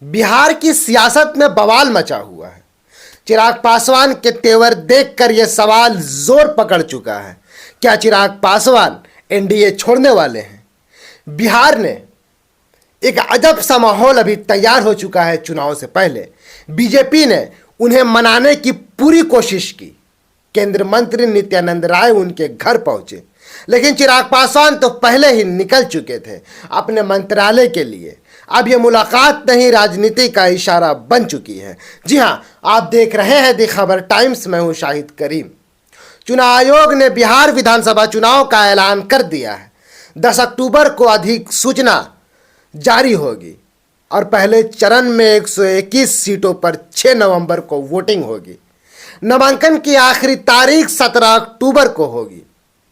बिहार की सियासत में बवाल मचा हुआ है। चिराग पासवान के तेवर देखकर यह सवाल जोर पकड़ चुका है, क्या चिराग पासवान एनडीए छोड़ने वाले हैं? बिहार ने एक अजब सा माहौल अभी तैयार हो चुका है। चुनाव से पहले बीजेपी ने उन्हें मनाने की पूरी कोशिश की। केंद्रीय मंत्री नित्यानंद राय उनके घर पहुंचे, लेकिन चिराग पासवान तो पहले ही निकल चुके थे अपने मंत्रालय के लिए। अब यह मुलाकात नहीं, राजनीति का इशारा बन चुकी है। जी हां, आप देख रहे हैं दी खबर टाइम्स। मैं हूं शाहिद करीम। चुनाव आयोग ने बिहार विधानसभा चुनाव का ऐलान कर दिया है। 10 अक्टूबर को अधिसूचना जारी होगी और पहले चरण में 121 सीटों पर 6 नवंबर को वोटिंग होगी। नामांकन की आखिरी तारीख 17 अक्टूबर को होगी।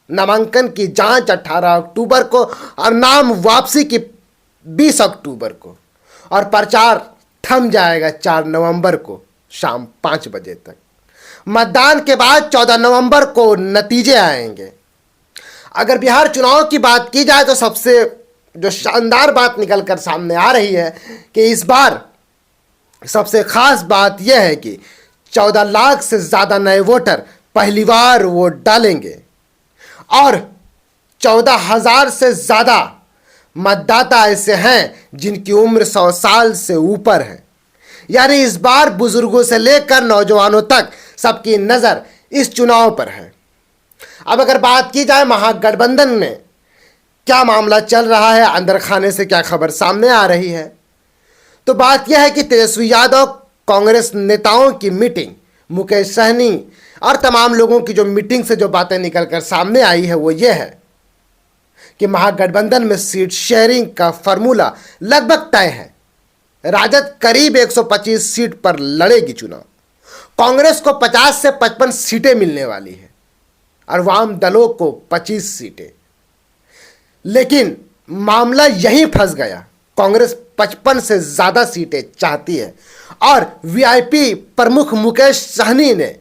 नामांकन की जांच 18 अक्टूबर को और नाम वापसी की 20 अक्टूबर को, और प्रचार थम जाएगा 4 नवंबर को शाम 5 बजे तक। मतदान के बाद 14 नवंबर को नतीजे आएंगे। अगर बिहार चुनाव की बात की जाए तो सबसे जो शानदार बात निकलकर सामने आ रही है कि इस बार सबसे खास बात यह है कि 14 लाख से ज़्यादा नए वोटर पहली बार वोट डालेंगे और 14,000 से ज़्यादा मतदाता ऐसे हैं जिनकी उम्र 100 साल से ऊपर है। यानी इस बार बुजुर्गों से लेकर नौजवानों तक सबकी नज़र इस चुनाव पर है। अब अगर बात की जाए महागठबंधन में क्या मामला चल रहा है, अंदर खाने से क्या खबर सामने आ रही है, तो बात यह है कि तेजस्वी यादव कांग्रेस नेताओं की मीटिंग, मुकेश सहनी और तमाम लोगों की जो मीटिंग से जो बातें निकलकर सामने आई है वो ये है कि महागठबंधन में सीट शेयरिंग का फॉर्मूला लगभग तय है। राजद करीब 125 सीट पर लड़ेगी चुनाव। कांग्रेस को 50 से 55 सीटें मिलने वाली है और वाम दलों को 25 सीटें। लेकिन मामला यहीं फंस गया। कांग्रेस 55 से ज़्यादा सीटें चाहती है और वीआईपी प्रमुख मुकेश सहनी ने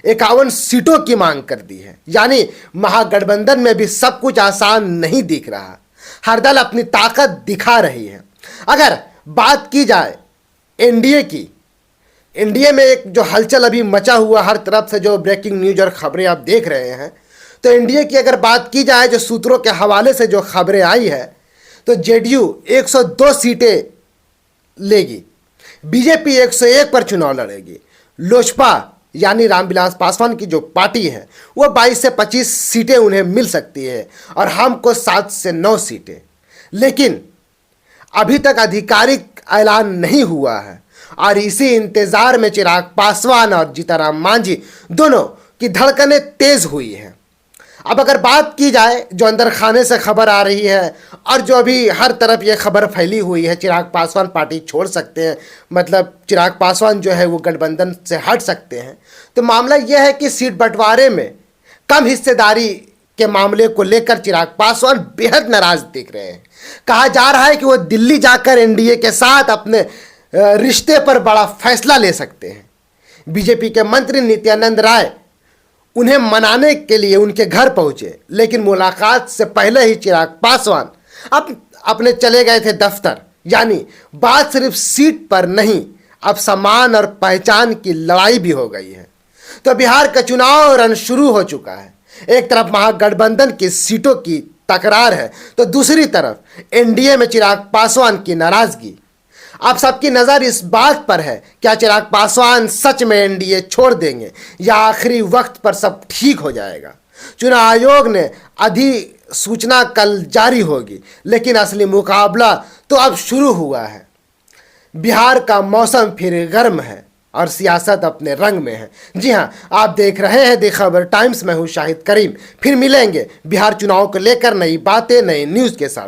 51 सीटों की मांग कर दी है। यानी महागठबंधन में भी सब कुछ आसान नहीं दिख रहा। हर दल अपनी ताकत दिखा रही है। अगर बात की जाए एनडीए की, एनडीए में एक जो हलचल अभी मचा हुआ, हर तरफ से जो ब्रेकिंग न्यूज और खबरें आप देख रहे हैं, तो एनडीए की अगर बात की जाए, जो सूत्रों के हवाले से जो खबरें आई है, तो जेडीयू 102 सीटें लेगी, बीजेपी 101 पर चुनाव लड़ेगी, लोजपा यानी रामविलास पासवान की जो पार्टी है वो 22 से 25 सीटें उन्हें मिल सकती है और हमको 7 से 9 सीटें। लेकिन अभी तक आधिकारिक ऐलान नहीं हुआ है और इसी इंतजार में चिराग पासवान और जीतनराम मांझी दोनों की धड़कनें तेज हुई हैं। अब अगर बात की जाए जो अंदर खाने से खबर आ रही है और जो अभी हर तरफ ये खबर फैली हुई है, चिराग पासवान पार्टी छोड़ सकते हैं, मतलब चिराग पासवान जो है वो गठबंधन से हट सकते हैं, तो मामला यह है कि सीट बंटवारे में कम हिस्सेदारी के मामले को लेकर चिराग पासवान बेहद नाराज दिख रहे हैं। कहा जा रहा है कि वो दिल्ली जाकर एनडीए के साथ अपने रिश्ते पर बड़ा फैसला ले सकते हैं। बीजेपी के मंत्री नित्यानंद राय उन्हें मनाने के लिए उनके घर पहुंचे, लेकिन मुलाकात से पहले ही चिराग पासवान अपने चले गए थे दफ्तर। यानी बात सिर्फ सीट पर नहीं, अब सम्मान और पहचान की लड़ाई भी हो गई है। तो बिहार का चुनाव रन शुरू हो चुका है। एक तरफ महागठबंधन की सीटों की तकरार है, तो दूसरी तरफ एनडीए में चिराग पासवान की नाराजगी। अब सबकी नज़र इस बात पर है, क्या चिराग पासवान सच में एनडीए छोड़ देंगे या आखिरी वक्त पर सब ठीक हो जाएगा। चुनाव आयोग ने अधिसूचना कल जारी होगी, लेकिन असली मुकाबला तो अब शुरू हुआ है। बिहार का मौसम फिर गर्म है और सियासत अपने रंग में है। जी हां, आप देख रहे हैं दी खबर टाइम्स। मैं हूं शाहिद करीम। फिर मिलेंगे बिहार चुनाव को लेकर नई बातें, नई न्यूज़ के साथ।